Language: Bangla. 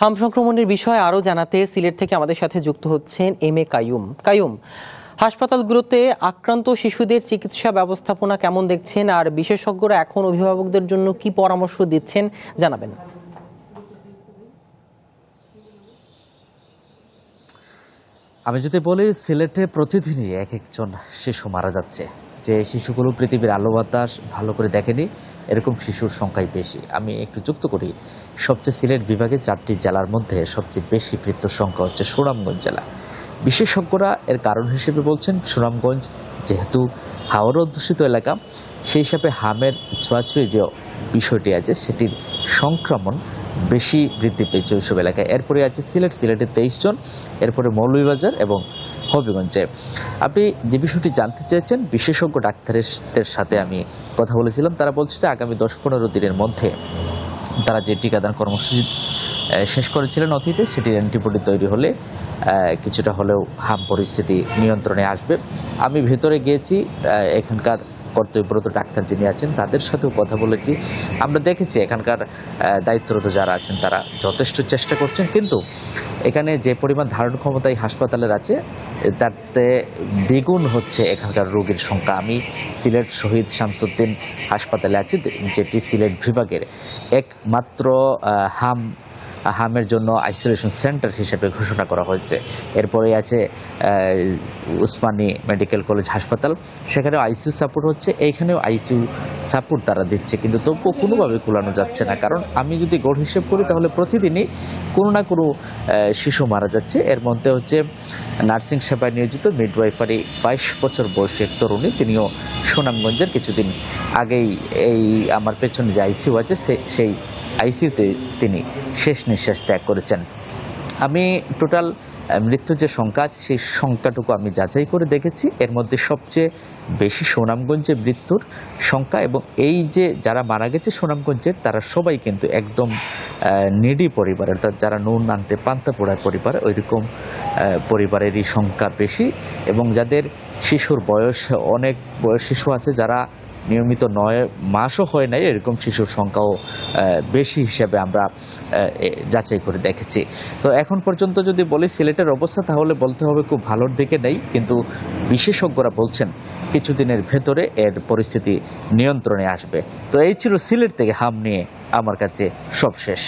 হাম সংক্রমণের বিষয়ে আরও জানাতে সিলেট থেকে আমাদের সাথে যুক্ত হচ্ছেন এম.এ. কাইয়ুম। হাসপাতালগুলোতে আক্রান্ত শিশুদের চিকিৎসা ব্যবস্থাপনা কেমন দেখছেন, আর বিশেষজ্ঞরা এখন অভিভাবকদের জন্য কি পরামর্শ দিচ্ছেন জানাবেন। আমি যদি বলি, সিলেটে প্রতিদিনই এক একজন শিশু মারা যাচ্ছে। যে শিশুগুলো পৃথিবীর আলো বাতাস ভালো করে দেখেনি, এরকম শিশুর সংখ্যাই বেশি। আমি একটু যুক্ত করি, সবচেয়ে সিলেট বিভাগে 4টি জেলার মধ্যে সবচেয়ে বেশি মৃত্যুর সংখ্যা হচ্ছে সুনামগঞ্জ জেলা। বিশেষজ্ঞরা এর কারণ হিসেবে বলছেন, সুনামগঞ্জ যেহেতু হাওর অধ্যুষিত এলাকা, সেই হিসাবে হামের ছোঁয়াছুঁয়ি যে বিষয়টি আছে সেটির সংক্রমণ বেশি বৃদ্ধি পেয়েছে ওইসব এলাকায়। এরপরে আছে সিলেটে 23 জন, এরপরে মৌলভীবাজার এবং হবিগঞ্জে। আপনি যে বিষয়টি জানতে চেয়েছেন, বিশেষজ্ঞ ডাক্তারদের সাথে আমি কথা বলেছিলাম। তারা বলছে যে আগামী 10-15 দিনের মধ্যে তারা যে টিকাদান কর্মসূচি শেষ করেছিলেন অতীতে, সেটির অ্যান্টিবডি তৈরি হলে কিছুটা হলেও হাম পরিস্থিতি নিয়ন্ত্রণে আসবে। আমি ভেতরে গিয়েছি, এখানকার কর্তব্যরত ডাক্তার যিনি আছেন তাদের সাথেও কথা বলেছি। আমরা দেখেছি এখানকার দায়িত্বরত যারা আছেন তারা যথেষ্ট চেষ্টা করছেন, কিন্তু এখানে যে পরিমাণ ধারণ ক্ষমতা এই হাসপাতালের আছে তাতে দ্বিগুণ হচ্ছে এখানকার রোগীর সংখ্যা। আমি সিলেট শহীদ শামসুদ্দিন হাসপাতালে আছি, যেটি সিলেট বিভাগের একমাত্র হামের জন্য আইসোলেশন সেন্টার হিসেবে ঘোষণা করা হয়েছে। এরপরে আছে উসমানী মেডিকেল কলেজ হাসপাতাল, সেখানেও আইসিইউ সাপোর্ট হচ্ছে, এইখানেও আইসিইউ সাপোর্ট তারা দিচ্ছে, কিন্তু তবুও কোনোভাবে কুলানো যাচ্ছে না। কারণ আমি যদি গড় হিসেব করি তাহলে প্রতিদিনই কোনো না কোনো শিশু মারা যাচ্ছে। এর মধ্যে হচ্ছে নার্সিং সেবায় নিয়োজিত মিডওয়াইফারি 22 বছর বয়সী এক তরুণী, তিনিও সুনামগঞ্জের। কিছুদিন আগেই এই আমার পেছনে যে আইসিইউ আছে সেই আইসিইউতে তিনি শেষ নিঃশ্বাস ত্যাগ করেছেন। আমি টোটাল মৃত্যুর যে সংখ্যা আছে সেই সংখ্যাটুকু আমি যাচাই করে দেখেছি, এর মধ্যে সবচেয়ে বেশি সুনামগঞ্জে মৃত্যুর সংখ্যা। এবং এই যে যারা মারা গেছে সুনামগঞ্জের, তারা সবাই কিন্তু একদম নিডি পরিবারের, যারা নুন আনতে পান্তা পোড়ার পরিবার, ওইরকম পরিবারেরই সংখ্যা বেশি। এবং যাদের শিশুর বয়স, অনেক বয়স শিশু আছে যারা নিয়মিত 9 মাসও হয় নাই, এরকম শিশুর সংখ্যাও বেশি হিসেবে আমরা যাচাই করে দেখেছি। তো এখন পর্যন্ত যদি বলি সিলেটের অবস্থা, তাহলে বলতে হবে খুব ভালোর দিকে নেই, কিন্তু বিশেষজ্ঞরা বলছেন কিছুদিনের ভেতরে এর পরিস্থিতি নিয়ন্ত্রণে আসবে। তো এই ছিল সিলেট থেকে হাম নিয়ে আমার কাছে সব শেষ।